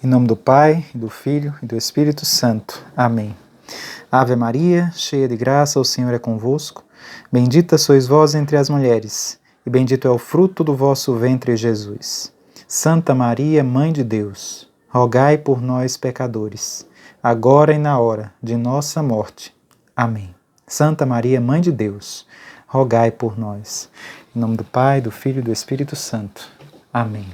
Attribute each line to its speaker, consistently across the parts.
Speaker 1: Em nome do Pai, do Filho e do Espírito Santo. Amém. Ave Maria, cheia de graça, o Senhor é convosco. Bendita sois vós entre as mulheres, e bendito é o fruto do vosso ventre, Jesus. Santa Maria, Mãe de Deus, rogai por nós, pecadores, agora e na hora de nossa morte. Amém. Santa Maria, Mãe de Deus, rogai por nós. Em nome do Pai, do Filho e do Espírito Santo. Amém.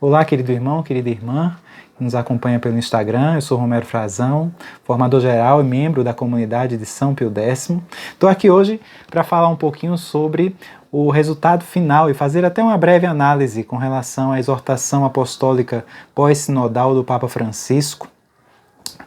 Speaker 1: Olá, querido irmão, querida irmã, que nos acompanha pelo Instagram. Eu sou Romero Frazão, formador geral e membro da comunidade de São Pio X. Estou aqui hoje para falar um pouquinho sobre o resultado final e fazer até uma breve análise com relação à exortação apostólica pós-sinodal do Papa Francisco,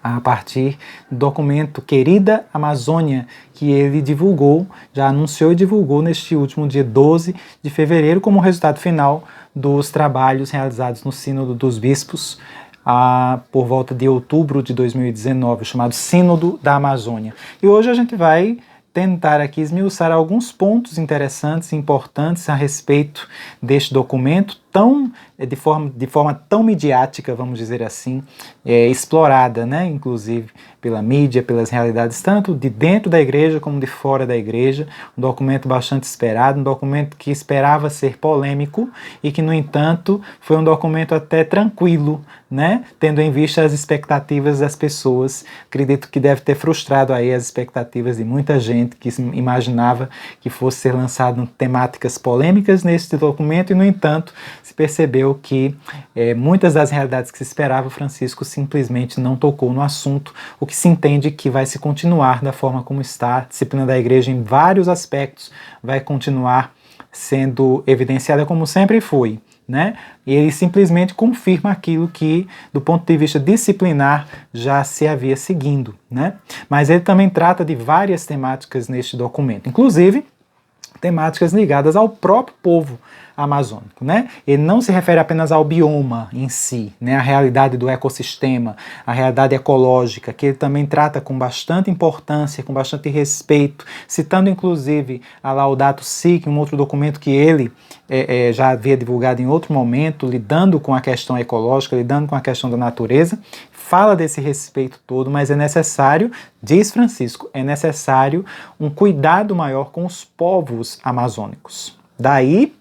Speaker 1: a partir do documento Querida Amazônia, que ele divulgou, já anunciou e divulgou neste último dia 12 de fevereiro, como resultado final dos trabalhos realizados no Sínodo dos Bispos, por volta de outubro de 2019, chamado Sínodo da Amazônia. E hoje a gente vai tentar aqui esmiuçar alguns pontos interessantes e importantes a respeito deste documento, de forma tão midiática, vamos dizer assim, explorada, né, inclusive pela mídia, pelas realidades, tanto de dentro da igreja como de fora da igreja. Um documento bastante esperado, um documento que esperava ser polêmico e que, no entanto, foi um documento até tranquilo, né, tendo em vista as expectativas das pessoas. Acredito que deve ter frustrado aí as expectativas de muita gente que imaginava que fosse ser lançado temáticas polêmicas nesse documento e, no entanto, se percebeu que muitas das realidades que se esperava, Francisco simplesmente não tocou no assunto, o que se entende que vai se continuar da forma como está. A disciplina da igreja em vários aspectos vai continuar sendo evidenciada como sempre foi, né? E ele simplesmente confirma aquilo que, do ponto de vista disciplinar, já se havia seguindo, né? Mas ele também trata de várias temáticas neste documento, inclusive temáticas ligadas ao próprio povo amazônico, né? Ele não se refere apenas ao bioma em si, né? A realidade do ecossistema, a realidade ecológica, que ele também trata com bastante importância, com bastante respeito, citando inclusive a Laudato Si, um outro documento que ele já havia divulgado em outro momento, lidando com a questão ecológica, lidando com a questão da natureza. Fala desse respeito todo, mas é necessário, diz Francisco, é necessário um cuidado maior com os povos amazônicos. Daí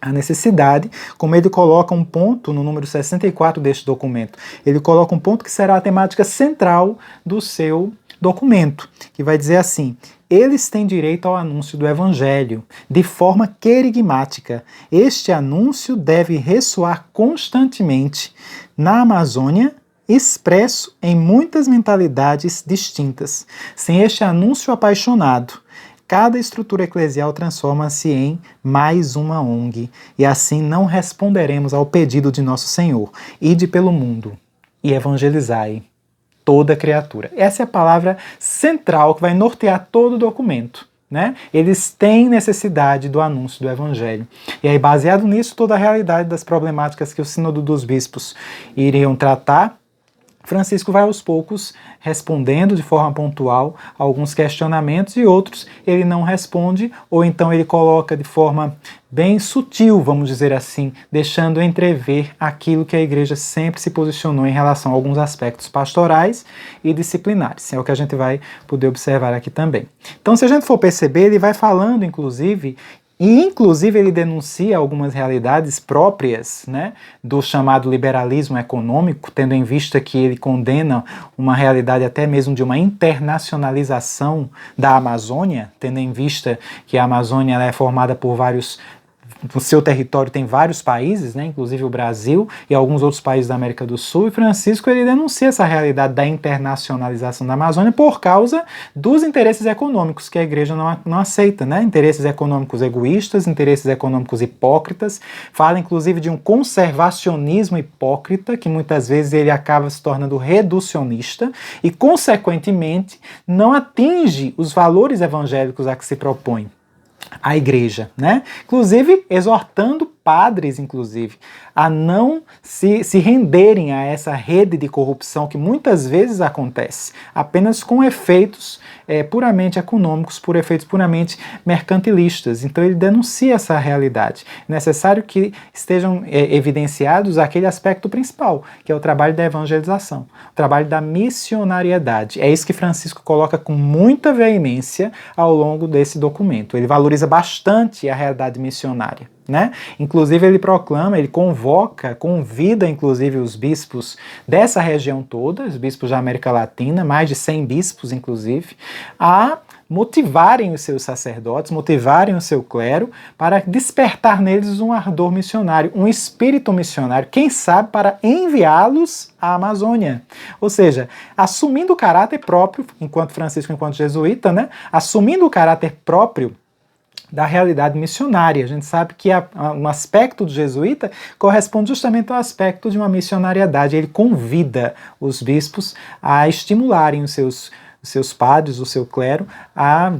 Speaker 1: a necessidade, como ele coloca um ponto no número 64 deste documento, ele coloca um ponto que será a temática central do seu documento, que vai dizer assim: eles têm direito ao anúncio do Evangelho, de forma querigmática. Este anúncio deve ressoar constantemente na Amazônia, expresso em muitas mentalidades distintas. Sem este anúncio apaixonado, cada estrutura eclesial transforma-se em mais uma ONG, e assim não responderemos ao pedido de nosso Senhor: ide pelo mundo e evangelizai toda criatura. Essa é a palavra central que vai nortear todo o documento, né? Eles têm necessidade do anúncio do Evangelho. E aí, baseado nisso, toda a realidade das problemáticas que o Sínodo dos Bispos iriam tratar, Francisco vai aos poucos respondendo de forma pontual alguns questionamentos, e outros ele não responde, ou então ele coloca de forma bem sutil, vamos dizer assim, deixando entrever aquilo que a igreja sempre se posicionou em relação a alguns aspectos pastorais e disciplinares. É o que a gente vai poder observar aqui também. Então, se a gente for perceber, ele vai falando, inclusive ele denuncia algumas realidades próprias, né, do chamado liberalismo econômico, tendo em vista que ele condena uma realidade até mesmo de uma internacionalização da Amazônia, tendo em vista que a Amazônia ela é formada por no seu território tem vários países, né, inclusive o Brasil e alguns outros países da América do Sul, e Francisco ele denuncia essa realidade da internacionalização da Amazônia por causa dos interesses econômicos que a igreja não aceita, né, interesses econômicos egoístas, interesses econômicos hipócritas. Fala inclusive de um conservacionismo hipócrita, que muitas vezes ele acaba se tornando reducionista e, consequentemente, não atinge os valores evangélicos a que se propõe a igreja, né? Inclusive exortando padres, inclusive, a não se renderem a essa rede de corrupção que muitas vezes acontece, apenas com efeitos puramente econômicos, por efeitos puramente mercantilistas. Então ele denuncia essa realidade. É necessário que estejam evidenciados aquele aspecto principal, que é o trabalho da evangelização, o trabalho da missionariedade. É isso que Francisco coloca com muita veemência ao longo desse documento. Ele valoriza bastante a realidade missionária, né? Inclusive ele proclama, ele convida inclusive os bispos dessa região toda, os bispos da América Latina, mais de 100 bispos inclusive, a motivarem os seus sacerdotes, motivarem o seu clero para despertar neles um ardor missionário, um espírito missionário, quem sabe para enviá-los à Amazônia. Ou seja, assumindo o caráter próprio, enquanto Francisco, enquanto jesuíta, né? Assumindo o caráter próprio da realidade missionária. A gente sabe que um aspecto do jesuíta corresponde justamente ao aspecto de uma missionariedade. Ele convida os bispos a estimularem os seus padres, o seu clero, a,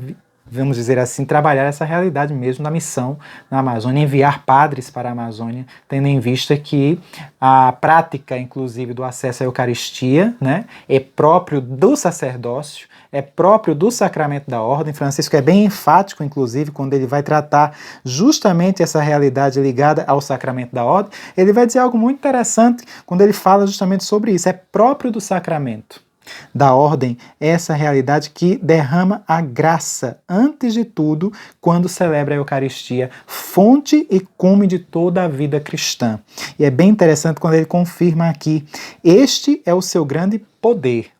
Speaker 1: vamos dizer assim, trabalhar essa realidade mesmo da missão na Amazônia, enviar padres para a Amazônia, tendo em vista que a prática, inclusive, do acesso à Eucaristia, né, é próprio do sacerdócio, é próprio do sacramento da ordem. Francisco é bem enfático, inclusive, quando ele vai tratar justamente essa realidade ligada ao sacramento da ordem. Ele vai dizer algo muito interessante quando ele fala justamente sobre isso. É próprio do sacramento da ordem essa realidade que derrama a graça, antes de tudo, quando celebra a Eucaristia, fonte e cume de toda a vida cristã. E é bem interessante quando ele confirma aqui, este é o seu grande poder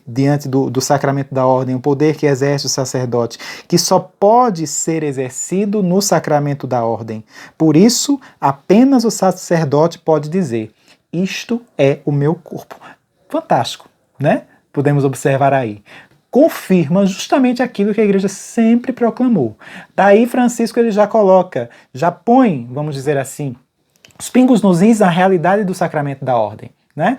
Speaker 1: diante do sacramento da ordem, o poder que exerce o sacerdote, que só pode ser exercido no sacramento da ordem. Por isso, apenas o sacerdote pode dizer, isto é o meu corpo. Fantástico, né? Podemos observar aí. Confirma justamente aquilo que a igreja sempre proclamou. Daí Francisco ele já põe, vamos dizer assim, os pingos nos is na realidade do sacramento da ordem, né?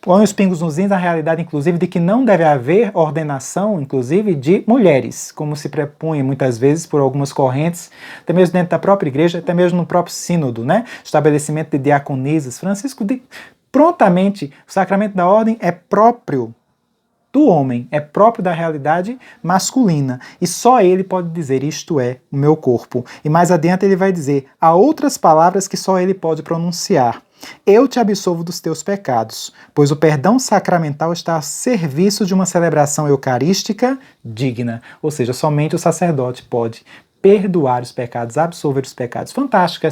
Speaker 1: Põe os pingos nos is na realidade, inclusive, de que não deve haver ordenação, inclusive, de mulheres, como se propunha muitas vezes por algumas correntes, até mesmo dentro da própria igreja, até mesmo no próprio sínodo, né? Estabelecimento de diaconisas. Francisco prontamente, o sacramento da ordem é próprio do homem, é próprio da realidade masculina, e só ele pode dizer, isto é o meu corpo. E mais adiante ele vai dizer, há outras palavras que só ele pode pronunciar. Eu te absolvo dos teus pecados, pois o perdão sacramental está a serviço de uma celebração eucarística digna. Ou seja, somente o sacerdote pode perdoar os pecados, absolver os pecados. Fantástico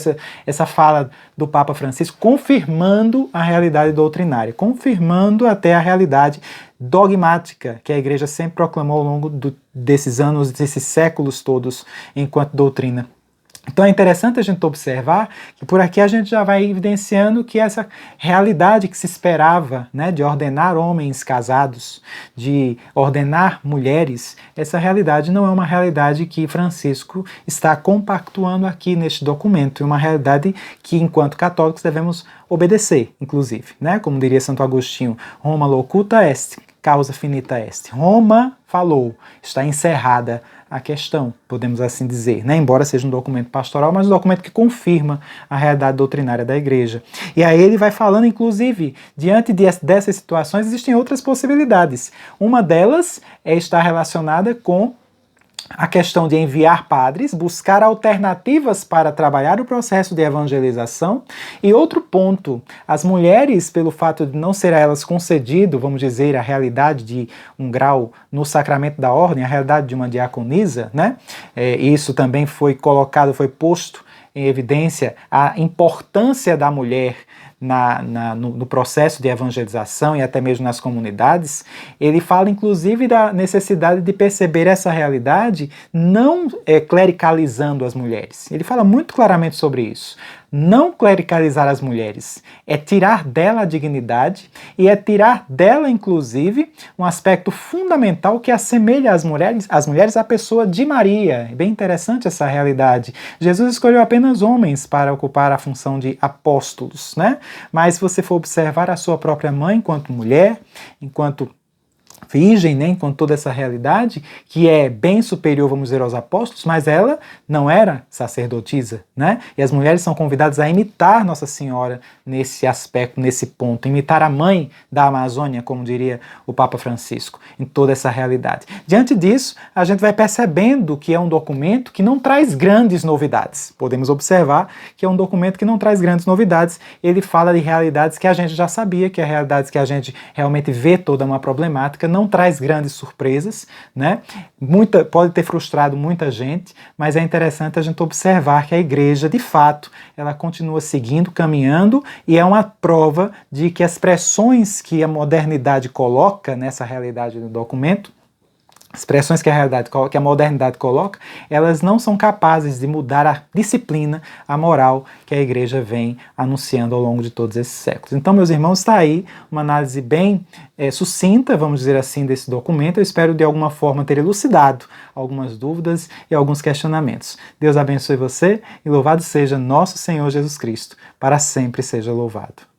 Speaker 1: essa fala do Papa Francisco, confirmando a realidade doutrinária, confirmando até a realidade dogmática que a Igreja sempre proclamou ao longo desses anos, desses séculos todos, enquanto doutrina. Então é interessante a gente observar que por aqui a gente já vai evidenciando que essa realidade que se esperava, né, de ordenar homens casados, de ordenar mulheres, essa realidade não é uma realidade que Francisco está compactuando aqui neste documento, é uma realidade que enquanto católicos devemos obedecer, inclusive, né, como diria Santo Agostinho, Roma locuta est, causa finita est. Roma falou, está encerrada a questão, podemos assim dizer, né? Embora seja um documento pastoral, mas um documento que confirma a realidade doutrinária da Igreja. E aí ele vai falando, inclusive, diante dessas situações, existem outras possibilidades. Uma delas é estar relacionada com a questão de enviar padres, buscar alternativas para trabalhar o processo de evangelização. E outro ponto, as mulheres, pelo fato de não ser a elas concedido, vamos dizer, a realidade de um grau no sacramento da ordem, a realidade de uma diaconisa, né? Isso também foi posto em evidência a importância da mulher no processo de evangelização e até mesmo nas comunidades. Ele fala inclusive da necessidade de perceber essa realidade não clericalizando as mulheres. Ele fala muito claramente sobre isso. Não clericalizar as mulheres é tirar dela a dignidade e é tirar dela, inclusive, um aspecto fundamental que assemelha as mulheres à pessoa de Maria. É bem interessante essa realidade. Jesus escolheu apenas homens para ocupar a função de apóstolos, né? Mas se você for observar a sua própria mãe enquanto mulher, enquanto virgem, né, com toda essa realidade, que é bem superior, vamos dizer, aos apóstolos, mas ela não era sacerdotisa, né? E as mulheres são convidadas a imitar Nossa Senhora nesse aspecto, nesse ponto, imitar a mãe da Amazônia, como diria o Papa Francisco, em toda essa realidade. Diante disso, a gente vai percebendo que é um documento que não traz grandes novidades. Podemos observar que é um documento que não traz grandes novidades. Ele fala de realidades que a gente já sabia, que é realidades que a gente realmente vê toda uma problemática, não traz grandes surpresas, né? Pode ter frustrado muita gente, mas é interessante a gente observar que a igreja, de fato, ela continua seguindo, caminhando, e é uma prova de que as pressões que a modernidade coloca nessa realidade do documento, as pressões que a modernidade coloca, elas não são capazes de mudar a disciplina, a moral que a igreja vem anunciando ao longo de todos esses séculos. Então, meus irmãos, está aí uma análise bem sucinta, vamos dizer assim, desse documento. Eu espero de alguma forma ter elucidado algumas dúvidas e alguns questionamentos. Deus abençoe você e louvado seja nosso Senhor Jesus Cristo. Para sempre seja louvado.